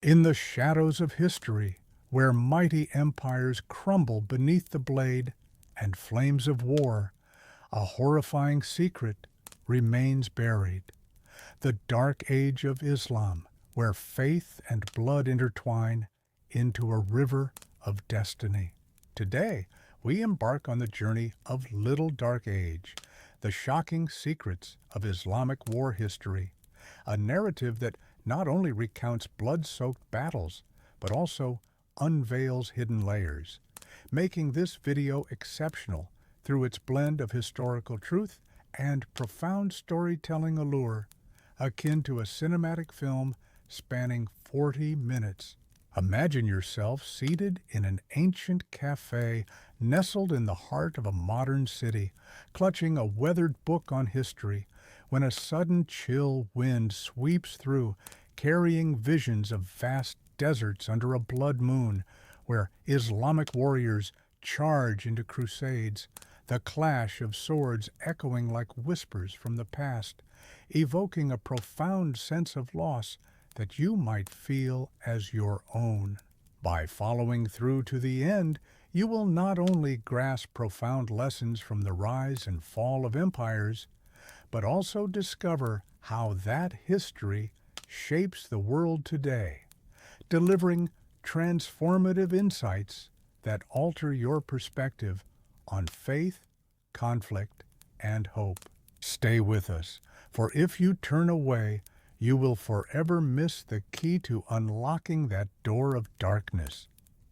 In the shadows of history, where mighty empires crumble beneath the blade and flames of war, a horrifying secret remains buried. The dark age of Islam, where faith and blood intertwine into a river of destiny. Today, we embark on the journey of Little Dark Age, the shocking secrets of Islamic war history, a narrative that not only recounts blood-soaked battles, but also unveils hidden layers, making this video exceptional through its blend of historical truth and profound storytelling allure, akin to a cinematic film spanning 40 minutes. Imagine yourself seated in an ancient cafe nestled in the heart of a modern city, clutching a weathered book on history, when a sudden chill wind sweeps through, carrying visions of vast deserts under a blood moon, where Islamic warriors charge into crusades, the clash of swords echoing like whispers from the past, evoking a profound sense of loss that you might feel as your own. By following through to the end, you will not only grasp profound lessons from the rise and fall of empires, but also discover how that history shapes the world today, delivering transformative insights that alter your perspective on faith, conflict, and hope. Stay with us, for if you turn away, you will forever miss the key to unlocking that door of darkness.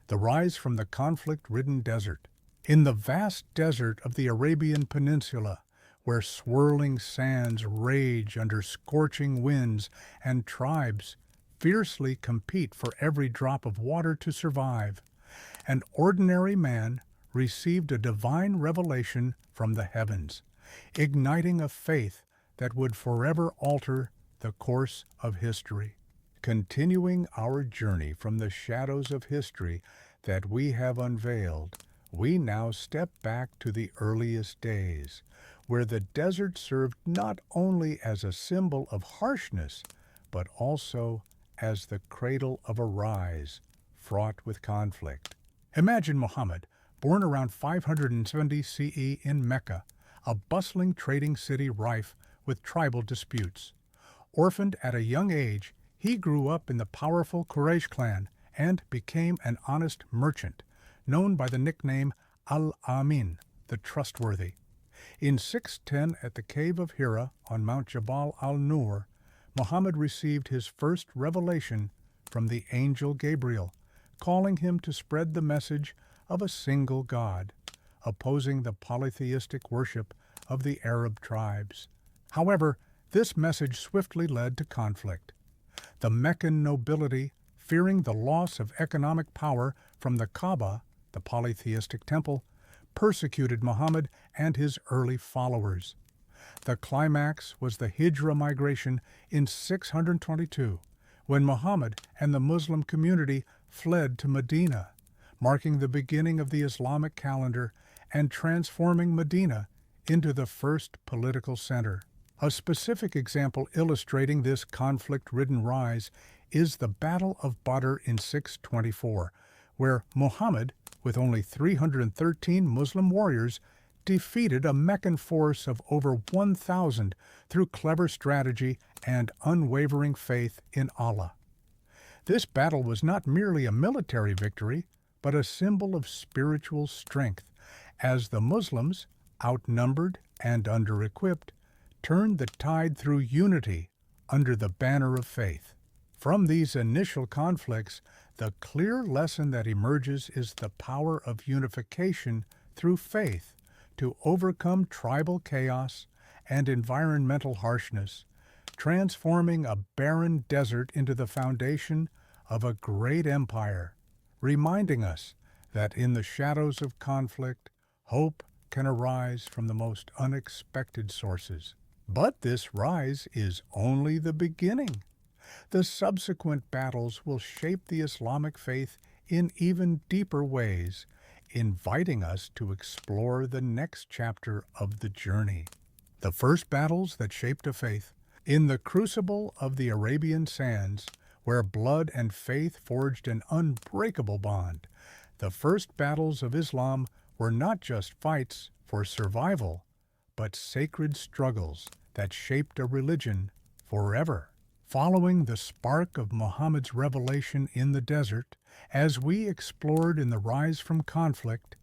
The rise from the conflict-ridden desert. In the vast desert of the Arabian Peninsula, where swirling sands rage under scorching winds and tribes fiercely compete for every drop of water to survive, an ordinary man received a divine revelation from the heavens, igniting a faith that would forever alter the course of history. Continuing our journey from the shadows of history that we have unveiled, we now step back to the earliest days, where the desert served not only as a symbol of harshness, but also as the cradle of a rise fraught with conflict. Imagine Muhammad, born around 570 CE in Mecca, a bustling trading city rife with tribal disputes. Orphaned at a young age, he grew up in the powerful Quraysh clan and became an honest merchant, known by the nickname Al-Amin, the Trustworthy. In 610 at the Cave of Hira on Mount Jabal al-Nur, Muhammad received his first revelation from the angel Gabriel, calling him to spread the message of a single God, opposing the polytheistic worship of the Arab tribes. However, this message swiftly led to conflict. The Meccan nobility, fearing the loss of economic power from the Kaaba, the polytheistic temple, persecuted Muhammad and his early followers. The climax was the Hijra migration in 622, when Muhammad and the Muslim community fled to Medina, marking the beginning of the Islamic calendar and transforming Medina into the first political center. A specific example illustrating this conflict-ridden rise is the Battle of Badr in 624, where Muhammad, with only 313 Muslim warriors, defeated a Meccan force of over 1,000 through clever strategy and unwavering faith in Allah. This battle was not merely a military victory, but a symbol of spiritual strength, as the Muslims, outnumbered and under-equipped, turned the tide through unity under the banner of faith. From these initial conflicts, the clear lesson that emerges is the power of unification through faith to overcome tribal chaos and environmental harshness, transforming a barren desert into the foundation of a great empire, reminding us that in the shadows of conflict, hope can arise from the most unexpected sources. But this rise is only the beginning. The subsequent battles will shape the Islamic faith in even deeper ways, inviting us to explore the next chapter of the journey. The first battles that shaped a faith. In the crucible of the Arabian sands, where blood and faith forged an unbreakable bond. The first battles of Islam were not just fights for survival, but sacred struggles that shaped a religion forever. Following the spark of Muhammad's revelation in the desert, as we explored in the Rise from Conflict,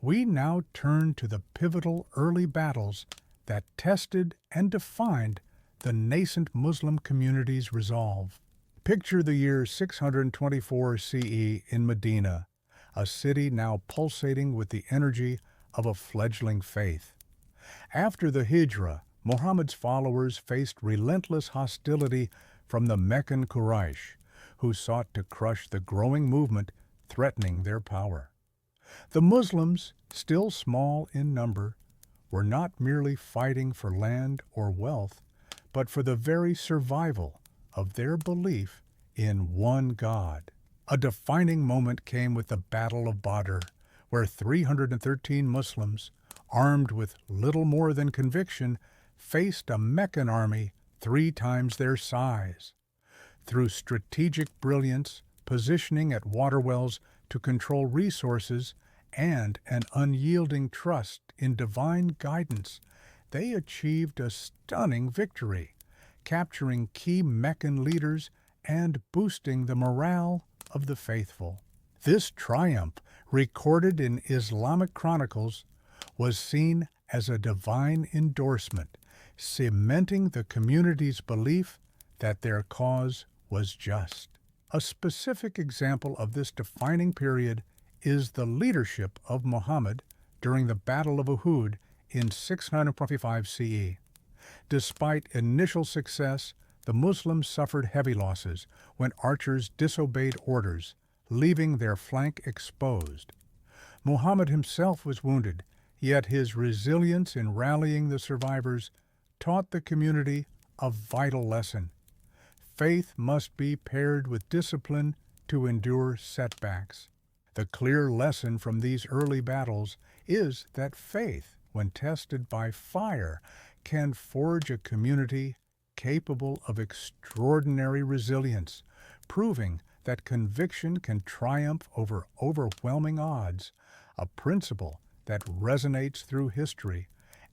we now turn to the pivotal early battles that tested and defined the nascent Muslim community's resolve. Picture the year 624 CE in Medina, a city now pulsating with the energy of a fledgling faith. After the Hijra, Muhammad's followers faced relentless hostility from the Meccan Quraysh, who sought to crush the growing movement threatening their power. The Muslims, still small in number, were not merely fighting for land or wealth, but for the very survival of their belief in one God. A defining moment came with the Battle of Badr, where 313 Muslims, armed with little more than conviction, faced a Meccan army 3 times their size. Through strategic brilliance, positioning at waterwells to control resources, and an unyielding trust in divine guidance, they achieved a stunning victory, capturing key Meccan leaders and boosting the morale of the faithful. This triumph, recorded in Islamic chronicles, was seen as a divine endorsement, cementing the community's belief that their cause was just. A specific example of this defining period is the leadership of Muhammad during the Battle of Uhud in 625 CE. Despite initial success, the Muslims suffered heavy losses when archers disobeyed orders, leaving their flank exposed. Muhammad himself was wounded, yet his resilience in rallying the survivors taught the community a vital lesson. Faith must be paired with discipline to endure setbacks. The clear lesson from these early battles is that faith, when tested by fire, can forge a community capable of extraordinary resilience, proving that conviction can triumph over overwhelming odds, a principle that resonates through history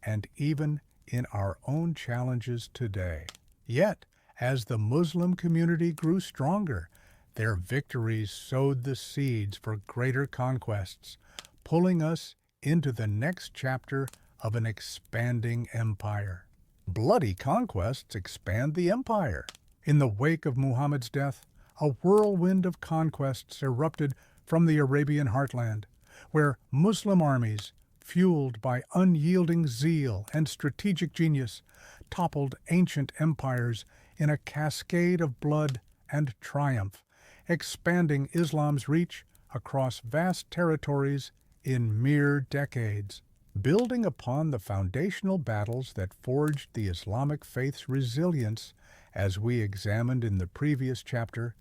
and even in our own challenges today. Yet, as the Muslim community grew stronger, their victories sowed the seeds for greater conquests, pulling us into the next chapter of an expanding empire. Bloody conquests expand the empire. In the wake of Muhammad's death, a whirlwind of conquests erupted from the Arabian heartland, where Muslim armies, fueled by unyielding zeal and strategic genius, toppled ancient empires in a cascade of blood and triumph, expanding Islam's reach across vast territories in mere decades. Building upon the foundational battles that forged the Islamic faith's resilience, as we examined in the previous chapter,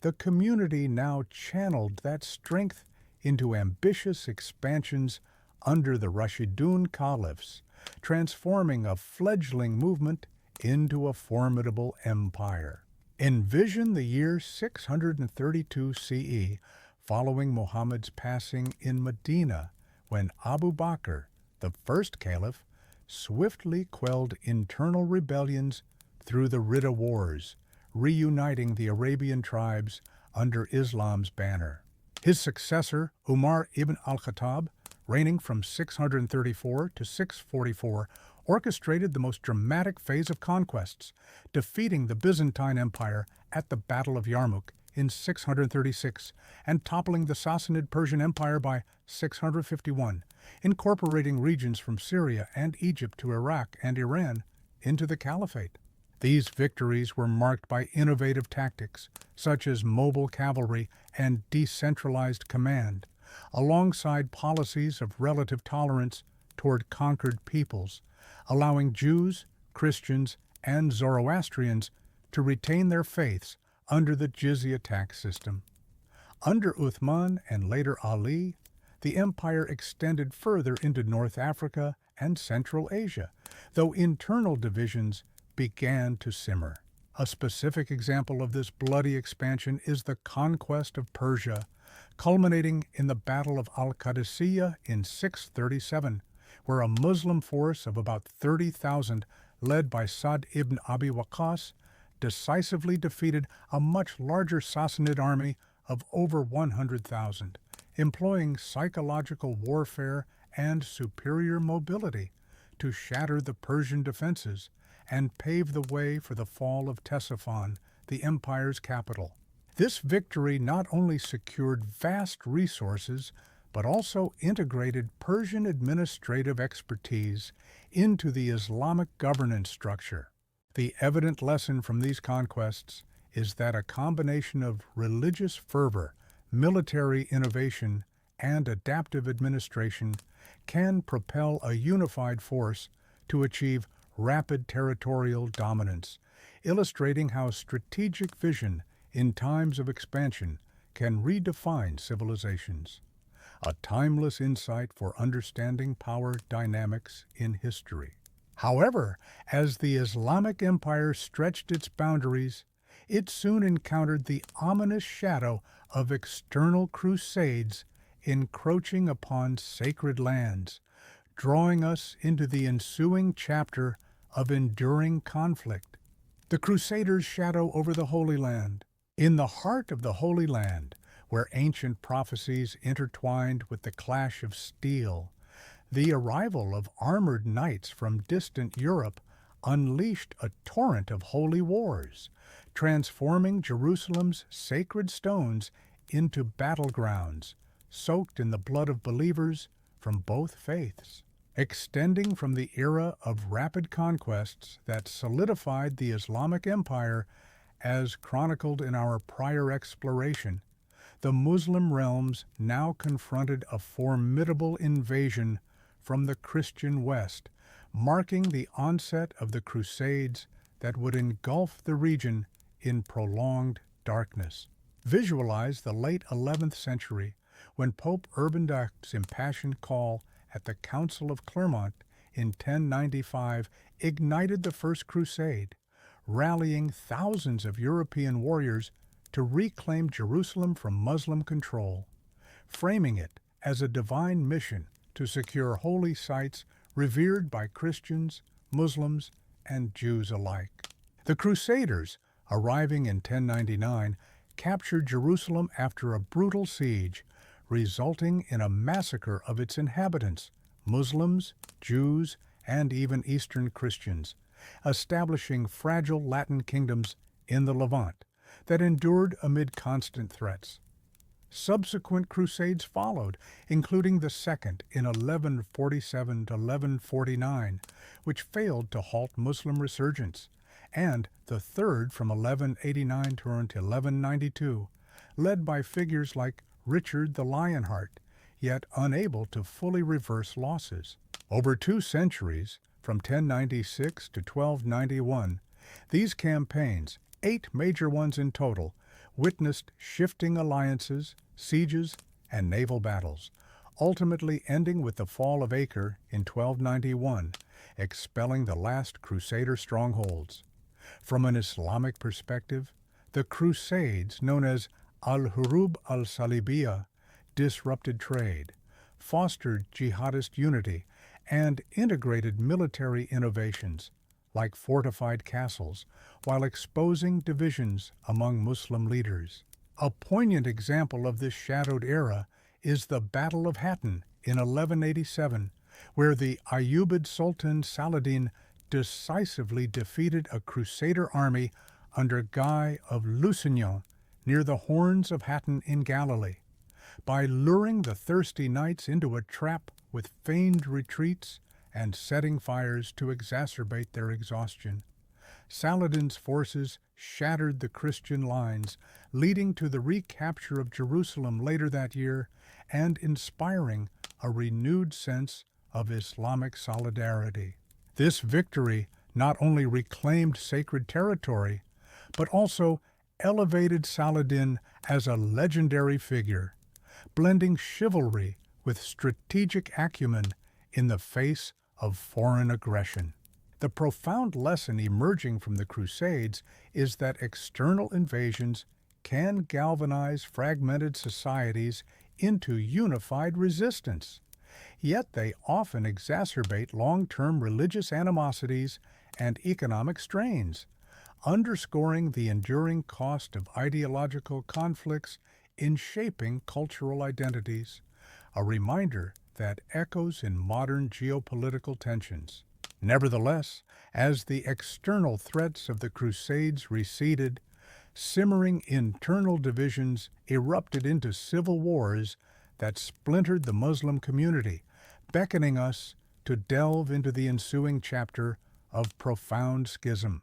the community now channeled that strength into ambitious expansions under the Rashidun caliphs, transforming a fledgling movement into a formidable empire. Envision the year 632 CE, following Muhammad's passing in Medina, when Abu Bakr, the first caliph, swiftly quelled internal rebellions through the Ridda Wars, reuniting the Arabian tribes under Islam's banner. His successor, Umar ibn al-Khattab, reigning from 634 to 644, orchestrated the most dramatic phase of conquests, defeating the Byzantine Empire at the Battle of Yarmouk in 636 and toppling the Sassanid Persian Empire by 651, incorporating regions from Syria and Egypt to Iraq and Iran into the Caliphate. These victories were marked by innovative tactics, such as mobile cavalry and decentralized command, alongside policies of relative tolerance toward conquered peoples, allowing Jews, Christians, and Zoroastrians to retain their faiths under the jizya tax system. Under Uthman and later Ali, the empire extended further into North Africa and Central Asia, though internal divisions began to simmer. A specific example of this bloody expansion is the conquest of Persia, culminating in the Battle of Al-Qadisiyah in 637, where a Muslim force of about 30,000, led by Sa'd ibn Abi Waqqas, decisively defeated a much larger Sassanid army of over 100,000, employing psychological warfare and superior mobility to shatter the Persian defenses and pave the way for the fall of Ctesiphon, the empire's capital. This victory not only secured vast resources, but also integrated Persian administrative expertise into the Islamic governance structure. The evident lesson from these conquests is that a combination of religious fervor, military innovation, and adaptive administration can propel a unified force to achieve rapid territorial dominance, illustrating how strategic vision in times of expansion can redefine civilizations. A timeless insight for understanding power dynamics in history. However, as the Islamic Empire stretched its boundaries, it soon encountered the ominous shadow of external crusades encroaching upon sacred lands, drawing us into the ensuing chapter of enduring conflict. The Crusaders' shadow over the Holy Land. In the heart of the Holy Land, where ancient prophecies intertwined with the clash of steel, the arrival of armored knights from distant Europe unleashed a torrent of holy wars, transforming Jerusalem's sacred stones into battlegrounds, soaked in the blood of believers from both faiths. Extending from the era of rapid conquests that solidified the Islamic Empire, as chronicled in our prior exploration, the Muslim realms now confronted a formidable invasion from the Christian West, marking the onset of the Crusades that would engulf the region in prolonged darkness. Visualize the late 11th century, when Pope Urban IX's impassioned call at the Council of Clermont in 1095 ignited the First Crusade, rallying thousands of European warriors to reclaim Jerusalem from Muslim control, framing it as a divine mission to secure holy sites revered by Christians, Muslims, and Jews alike. The Crusaders, arriving in 1099, captured Jerusalem after a brutal siege, resulting in a massacre of its inhabitants, Muslims, Jews, and even Eastern Christians, establishing fragile Latin kingdoms in the Levant that endured amid constant threats. Subsequent crusades followed, including the second in 1147 to 1149, which failed to halt Muslim resurgence, and the third from 1189 to 1192, led by figures like Richard the Lionheart, yet unable to fully reverse losses. Over 2 centuries, from 1096 to 1291, these campaigns, 8 major ones in total, witnessed shifting alliances, sieges, and naval battles, ultimately ending with the fall of Acre in 1291, expelling the last Crusader strongholds. From an Islamic perspective, the Crusades, known as Al-Hurub al-Salibiyah, disrupted trade, fostered jihadist unity, and integrated military innovations, like fortified castles, while exposing divisions among Muslim leaders. A poignant example of this shadowed era is the Battle of Hattin in 1187, where the Ayyubid Sultan Saladin decisively defeated a Crusader army under Guy of Lusignan near the Horns of Hattin in Galilee. By luring the thirsty knights into a trap with feigned retreats and setting fires to exacerbate their exhaustion, Saladin's forces shattered the Christian lines, leading to the recapture of Jerusalem later that year and inspiring a renewed sense of Islamic solidarity. This victory not only reclaimed sacred territory, but also elevated Saladin as a legendary figure, blending chivalry with strategic acumen in the face of foreign aggression. The profound lesson emerging from the Crusades is that external invasions can galvanize fragmented societies into unified resistance. Yet they often exacerbate long-term religious animosities and economic strains, underscoring the enduring cost of ideological conflicts in shaping cultural identities, a reminder that echoes in modern geopolitical tensions. Nevertheless, as the external threats of the Crusades receded, simmering internal divisions erupted into civil wars that splintered the Muslim community, beckoning us to delve into the ensuing chapter of profound schism.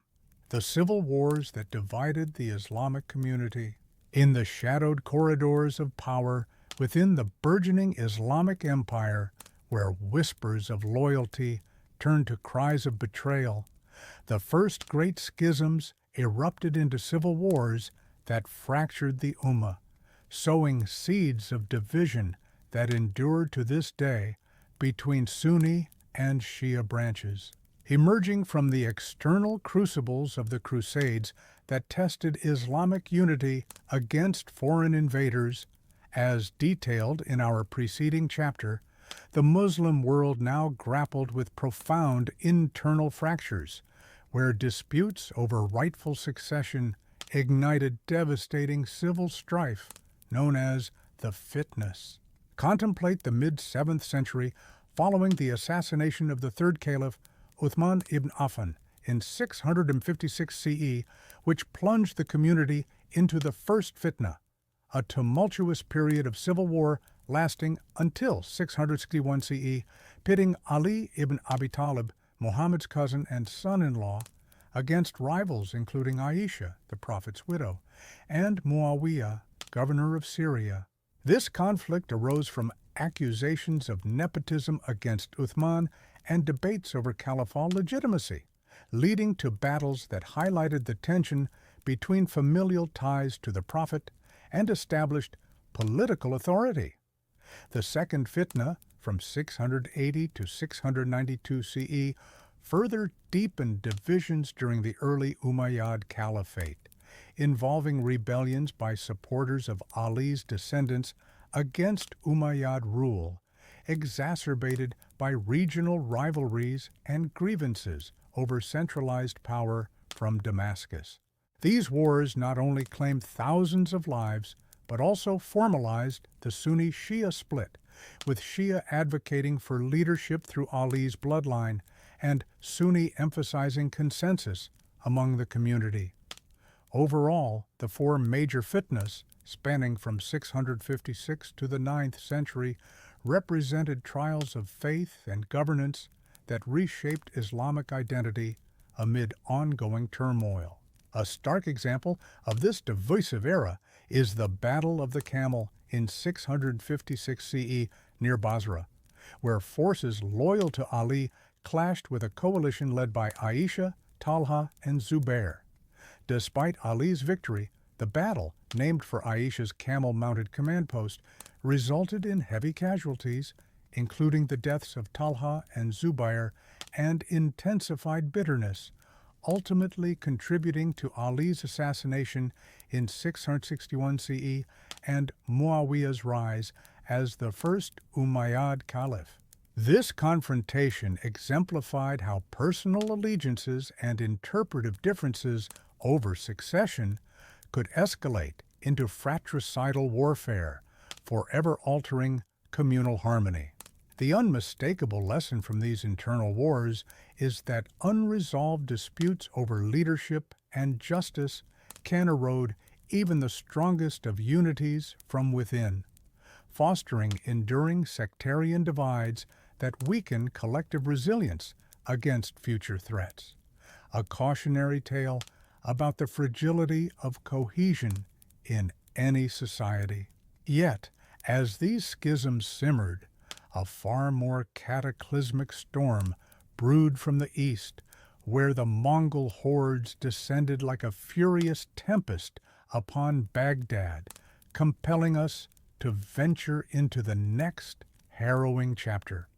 The civil wars that divided the Islamic community. In the shadowed corridors of power within the burgeoning Islamic empire, where whispers of loyalty turned to cries of betrayal, the first great schisms erupted into civil wars that fractured the Ummah, sowing seeds of division that endured to this day between Sunni and Shia branches. Emerging from the external crucibles of the Crusades that tested Islamic unity against foreign invaders, as detailed in our preceding chapter, the Muslim world now grappled with profound internal fractures, where disputes over rightful succession ignited devastating civil strife known as the fitnas. Contemplate the mid-7th century following the assassination of the third caliph Uthman ibn Affan in 656 CE, which plunged the community into the first fitna, a tumultuous period of civil war lasting until 661 CE, pitting Ali ibn Abi Talib, Muhammad's cousin and son-in-law, against rivals including Aisha, the Prophet's widow, and Muawiyah, governor of Syria. This conflict arose from accusations of nepotism against Uthman and debates over caliphal legitimacy, leading to battles that highlighted the tension between familial ties to the Prophet and established political authority. The second fitna, from 680 to 692 CE, further deepened divisions during the early Umayyad Caliphate, involving rebellions by supporters of Ali's descendants against Umayyad rule, exacerbated by regional rivalries and grievances over centralized power from Damascus. These wars not only claimed thousands of lives, but also formalized the Sunni-Shia split, with Shia advocating for leadership through Ali's bloodline and Sunni emphasizing consensus among the community. Overall, the four major fitnas, spanning from 656 to the 9th century, represented trials of faith and governance that reshaped Islamic identity amid ongoing turmoil. A stark example of this divisive era is the Battle of the Camel in 656 CE near Basra, where forces loyal to Ali clashed with a coalition led by Aisha, Talha, and Zubair. Despite Ali's victory, the battle, named for Aisha's camel-mounted command post, resulted in heavy casualties, including the deaths of Talha and Zubair, and intensified bitterness, ultimately contributing to Ali's assassination in 661 CE and Muawiyah's rise as the first Umayyad Caliph. This confrontation exemplified how personal allegiances and interpretive differences over succession could escalate into fratricidal warfare, forever altering communal harmony. The unmistakable lesson from these internal wars is that unresolved disputes over leadership and justice can erode even the strongest of unities from within, fostering enduring sectarian divides that weaken collective resilience against future threats. A cautionary tale about the fragility of cohesion in any society. Yet, as these schisms simmered, a far more cataclysmic storm brewed from the east, where the Mongol hordes descended like a furious tempest upon Baghdad, compelling us to venture into the next harrowing chapter.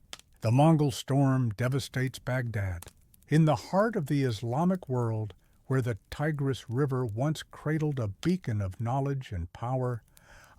The Mongol storm devastates Baghdad, In the heart of the Islamic world, where the Tigris River once cradled a beacon of knowledge and power,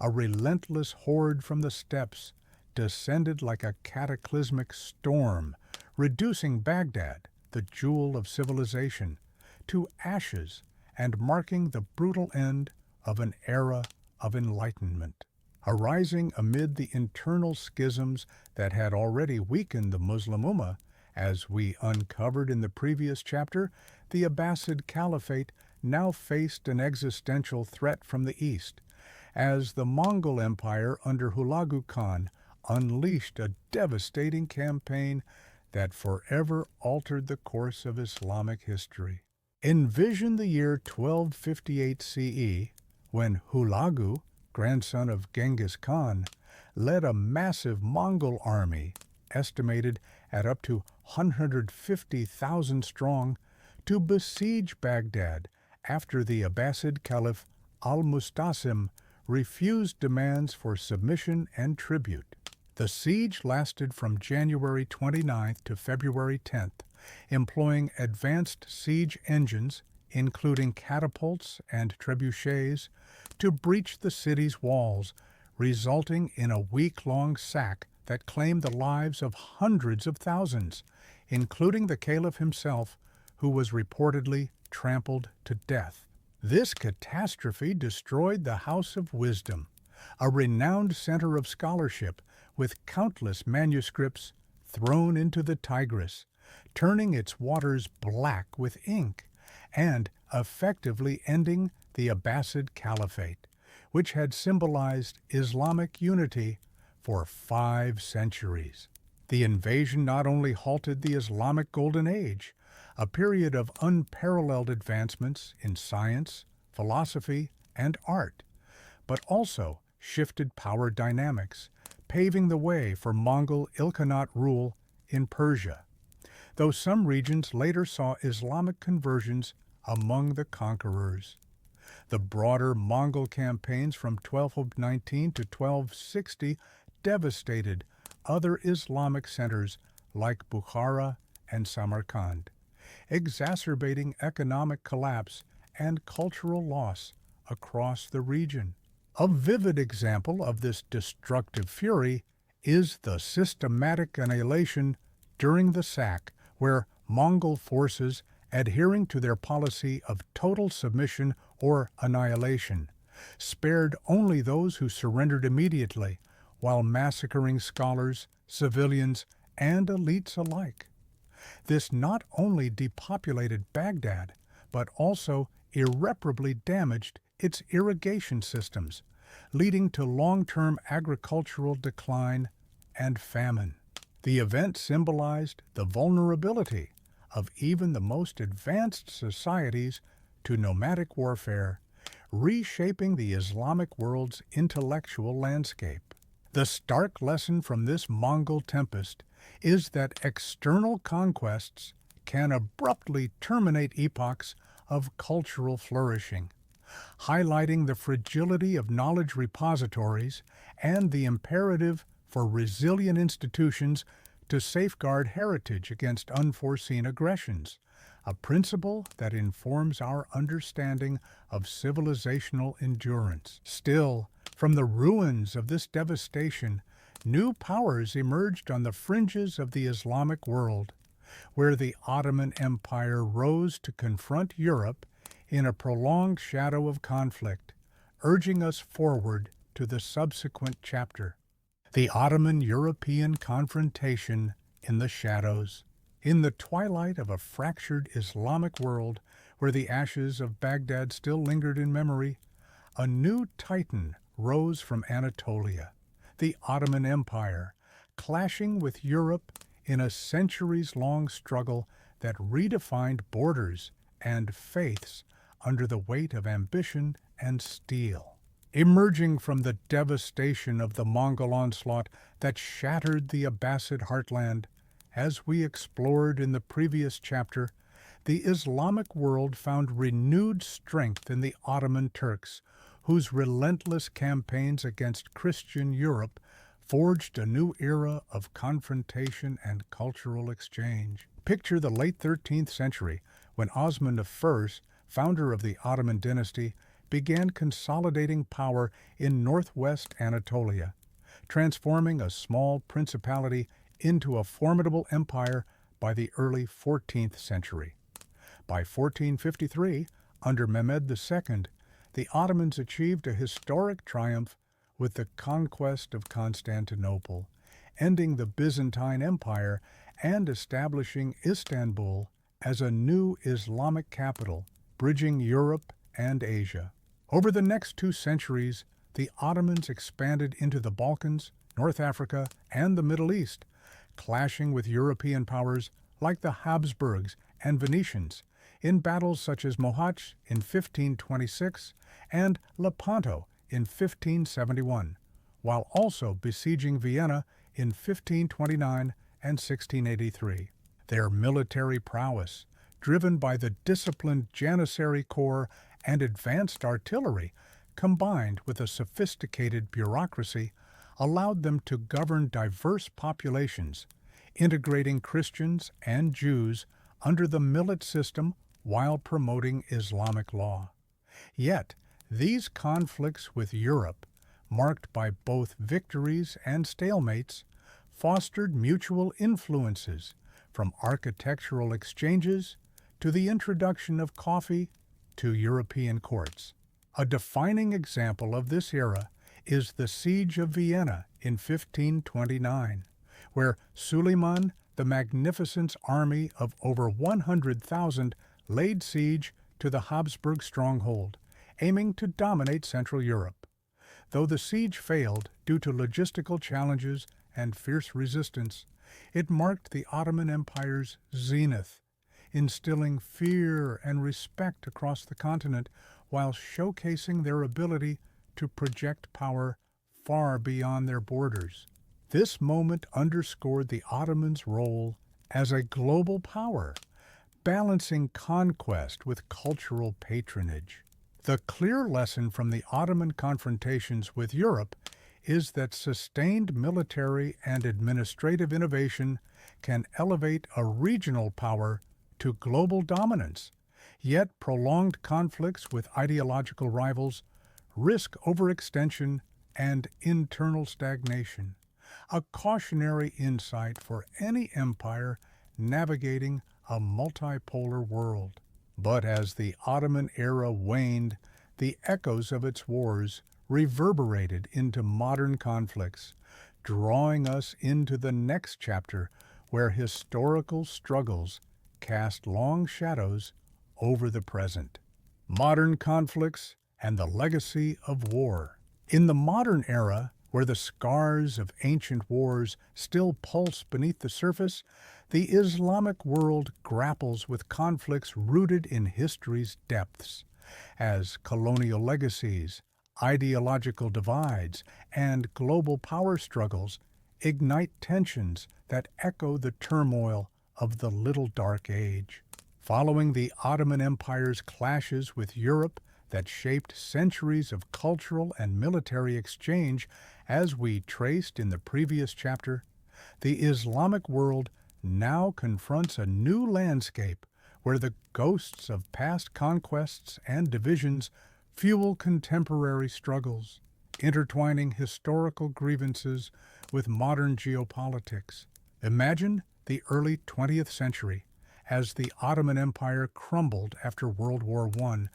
a relentless horde from the steppes descended like a cataclysmic storm, reducing Baghdad, the jewel of civilization, to ashes and marking the brutal end of an era of enlightenment. Arising amid the internal schisms that had already weakened the Muslim Ummah, as we uncovered in the previous chapter, the Abbasid Caliphate now faced an existential threat from the east, as the Mongol Empire under Hulagu Khan unleashed a devastating campaign that forever altered the course of Islamic history. Envision the year 1258 CE, when Hulagu, grandson of Genghis Khan, led a massive Mongol army, estimated at up to 150,000 strong, to besiege Baghdad after the Abbasid Caliph al-Mustasim refused demands for submission and tribute. The siege lasted from January 29th to February 10th, employing advanced siege engines, including catapults and trebuchets, to breach the city's walls, resulting in a week-long sack that claimed the lives of hundreds of thousands, including the caliph himself, who was reportedly trampled to death. This catastrophe destroyed the House of Wisdom, a renowned center of scholarship with countless manuscripts thrown into the Tigris, turning its waters black with ink, and effectively ending the Abbasid Caliphate, which had symbolized Islamic unity for 5 centuries. The invasion not only halted the Islamic Golden Age, a period of unparalleled advancements in science, philosophy, and art, but also shifted power dynamics, paving the way for Mongol Ilkhanate rule in Persia, though some regions later saw Islamic conversions among the conquerors. The broader Mongol campaigns from 1219 to 1260 devastated other Islamic centers like Bukhara and Samarkand, exacerbating economic collapse and cultural loss across the region. A vivid example of this destructive fury is the systematic annihilation during the sack, where Mongol forces, adhering to their policy of total submission or annihilation, spared only those who surrendered immediately, while massacring scholars, civilians, and elites alike. This not only depopulated Baghdad, but also irreparably damaged its irrigation systems, leading to long-term agricultural decline and famine. The event symbolized the vulnerability of even the most advanced societies to nomadic warfare, reshaping the Islamic world's intellectual landscape. The stark lesson from this Mongol tempest is that external conquests can abruptly terminate epochs of cultural flourishing, highlighting the fragility of knowledge repositories and the imperative for resilient institutions to safeguard heritage against unforeseen aggressions, a principle that informs our understanding of civilizational endurance. Still, from the ruins of this devastation, new powers emerged on the fringes of the Islamic world, where the Ottoman Empire rose to confront Europe in a prolonged shadow of conflict, urging us forward to the subsequent chapter. The Ottoman-European confrontation in the shadows. In the twilight of a fractured Islamic world, where the ashes of Baghdad still lingered in memory, a new titan rose from Anatolia, the Ottoman Empire, clashing with Europe in a centuries-long struggle that redefined borders and faiths under the weight of ambition and steel. Emerging from the devastation of the Mongol onslaught that shattered the Abbasid heartland, as we explored in the previous chapter, the Islamic world found renewed strength in the Ottoman Turks, whose relentless campaigns against Christian Europe forged a new era of confrontation and cultural exchange. Picture the late 13th century when Osman I, founder of the Ottoman dynasty, began consolidating power in northwest Anatolia, transforming a small principality into a formidable empire by the early 14th century. By 1453, under Mehmed II, the Ottomans achieved a historic triumph with the conquest of Constantinople, ending the Byzantine Empire and establishing Istanbul as a new Islamic capital, bridging Europe and Asia. Over the next 2 centuries, the Ottomans expanded into the Balkans, North Africa, and the Middle East, clashing with European powers like the Habsburgs and Venetians in battles such as Mohacs in 1526 and Lepanto in 1571, while also besieging Vienna in 1529 and 1683. Their military prowess, driven by the disciplined Janissary Corps and advanced artillery, combined with a sophisticated bureaucracy, allowed them to govern diverse populations, integrating Christians and Jews under the millet system while promoting Islamic law. Yet, these conflicts with Europe, marked by both victories and stalemates, fostered mutual influences, from architectural exchanges to the introduction of coffee to European courts. A defining example of this era is the Siege of Vienna in 1529, where Suleiman the Magnificent's army of over 100,000 laid siege to the Habsburg stronghold, aiming to dominate Central Europe. Though the siege failed due to logistical challenges and fierce resistance, it marked the Ottoman Empire's zenith, instilling fear and respect across the continent while showcasing their ability to project power far beyond their borders. This moment underscored the Ottomans' role as a global power, balancing conquest with cultural patronage. The clear lesson from the Ottoman confrontations with Europe is that sustained military and administrative innovation can elevate a regional power to global dominance, yet prolonged conflicts with ideological rivals risk overextension and internal stagnation, a cautionary insight for any empire navigating a multipolar world. But as the Ottoman era waned, the echoes of its wars reverberated into modern conflicts, drawing us into the next chapter where historical struggles cast long shadows over the present. Modern conflicts and the legacy of war. In the modern era, where the scars of ancient wars still pulse beneath the surface, the Islamic world grapples with conflicts rooted in history's depths, as colonial legacies, ideological divides, and global power struggles ignite tensions that echo the turmoil of the Little Dark Age. Following the Ottoman Empire's clashes with Europe that shaped centuries of cultural and military exchange, as we traced in the previous chapter, the Islamic world now confronts a new landscape where the ghosts of past conquests and divisions fuel contemporary struggles, intertwining historical grievances with modern geopolitics. Imagine the early 20th century as the Ottoman Empire crumbled after World War I,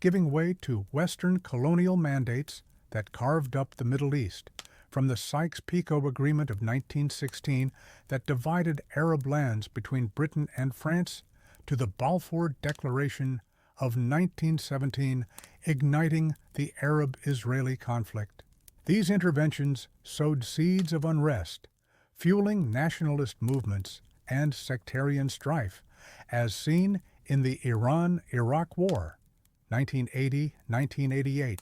giving way to Western colonial mandates that carved up the Middle East, from the Sykes-Picot Agreement of 1916 that divided Arab lands between Britain and France to the Balfour Declaration of 1917, igniting the Arab-Israeli conflict. These interventions sowed seeds of unrest, fueling nationalist movements and sectarian strife, as seen in the Iran-Iraq War, 1980-1988,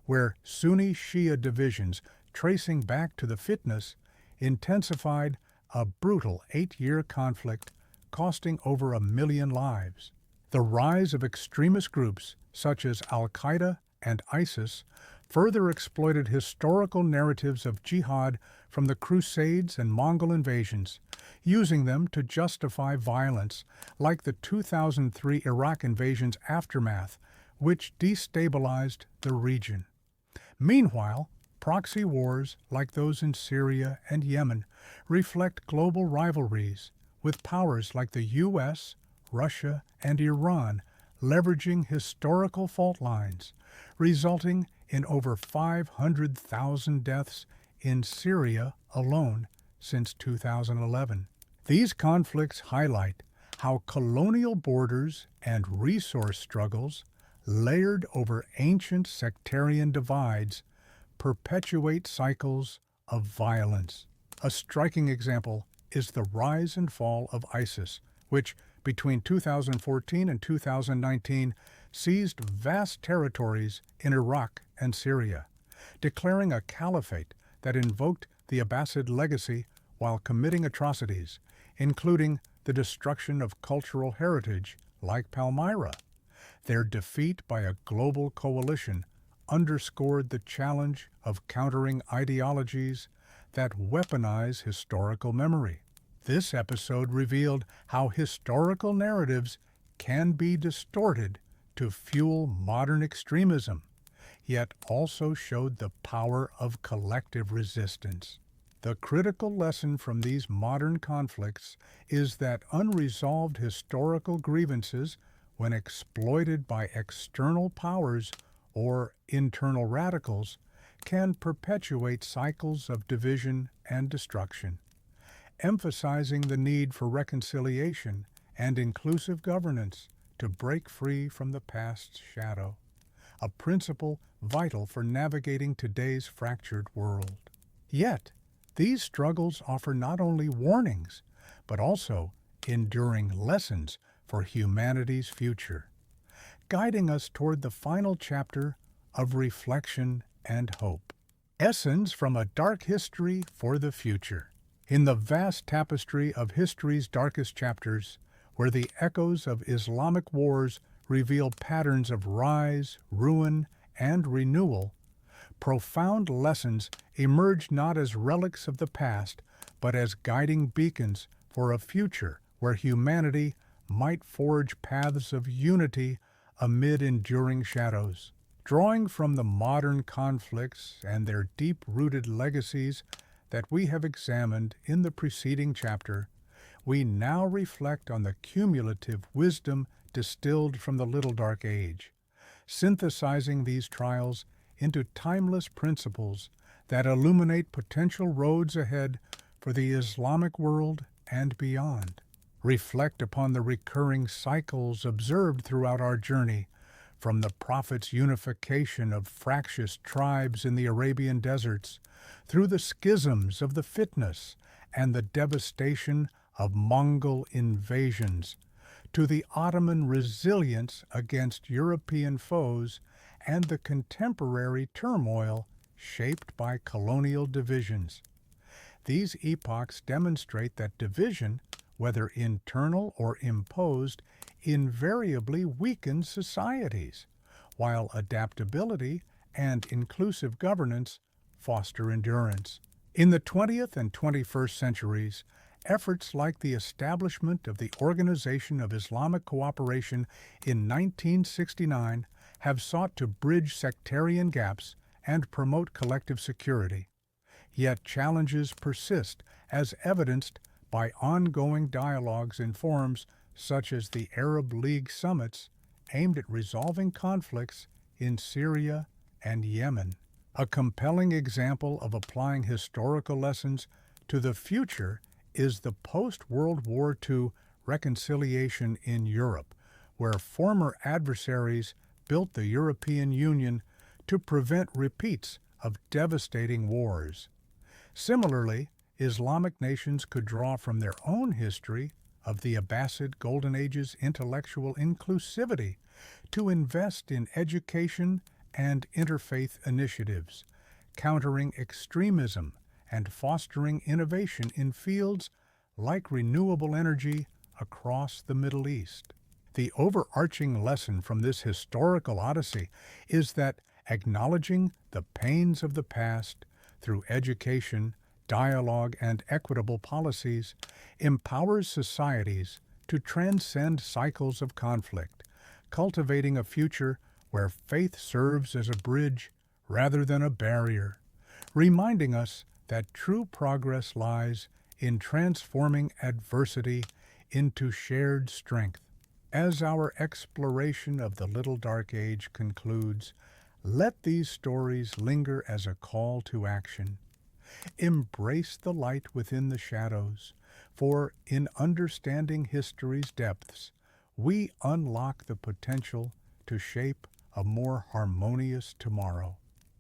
where Sunni Shia divisions tracing back to the fitness intensified a brutal 8-year conflict costing over 1 million lives. The rise of extremist groups such as Al-Qaeda and ISIS further exploited historical narratives of jihad from the Crusades and Mongol invasions, using them to justify violence like the 2003 Iraq invasion's aftermath, which destabilized the region. Meanwhile, proxy wars like those in Syria and Yemen reflect global rivalries, with powers like the U.S., Russia, and Iran leveraging historical fault lines, resulting in over 500,000 deaths in Syria alone since 2011. These conflicts highlight how colonial borders and resource struggles, layered over ancient sectarian divides, perpetuate cycles of violence. A striking example is the rise and fall of ISIS, which, between 2014 and 2019, seized vast territories in Iraq and Syria, declaring a caliphate that invoked the Abbasid legacy while committing atrocities, including the destruction of cultural heritage like Palmyra. Their defeat by a global coalition underscored the challenge of countering ideologies that weaponize historical memory. This episode revealed how historical narratives can be distorted to fuel modern extremism, yet also showed the power of collective resistance. The critical lesson from these modern conflicts is that unresolved historical grievances, when exploited by external powers or internal radicals, can perpetuate cycles of division and destruction. Emphasizing the need for reconciliation and inclusive governance to break free from the past's shadow, a principle vital for navigating today's fractured world. Yet, these struggles offer not only warnings, but also enduring lessons for humanity's future, guiding us toward the final chapter of reflection and hope. Lessons from a dark history for the future. In the vast tapestry of history's darkest chapters, where the echoes of Islamic wars reveal patterns of rise, ruin, and renewal, profound lessons emerge not as relics of the past, but as guiding beacons for a future where humanity might forge paths of unity amid enduring shadows. Drawing from the modern conflicts and their deep-rooted legacies that we have examined in the preceding chapter, we now reflect on the cumulative wisdom distilled from the Little Dark Age, synthesizing these trials into timeless principles that illuminate potential roads ahead for the Islamic world and beyond. Reflect upon the recurring cycles observed throughout our journey, from the Prophet's unification of fractious tribes in the Arabian deserts, through the schisms of the Fitnas and the devastation of Mongol invasions, to the Ottoman resilience against European foes and the contemporary turmoil shaped by colonial divisions. These epochs demonstrate that division, whether internal or imposed, invariably weakens societies, while adaptability and inclusive governance foster endurance. In the 20th and 21st centuries, efforts like the establishment of the Organization of Islamic Cooperation in 1969 have sought to bridge sectarian gaps and promote collective security. Yet challenges persist, as evidenced by ongoing dialogues in forums such as the Arab League summits aimed at resolving conflicts in Syria and Yemen. A compelling example of applying historical lessons to the future is the post-World War II reconciliation in Europe, where former adversaries built the European Union to prevent repeats of devastating wars. Similarly, Islamic nations could draw from their own history of the Abbasid Golden Age's intellectual inclusivity to invest in education and interfaith initiatives, countering extremism and fostering innovation in fields like renewable energy across the Middle East. The overarching lesson from this historical odyssey is that Acknowledging the pains of the past through education, dialogue, and equitable policies empowers societies to transcend cycles of conflict, cultivating a future where faith serves as a bridge rather than a barrier, reminding us that true progress lies in transforming adversity into shared strength. As our exploration of the Little Dark Age concludes, let these stories linger as a call to action. Embrace the light within the shadows, for in understanding history's depths, we unlock the potential to shape a more harmonious tomorrow.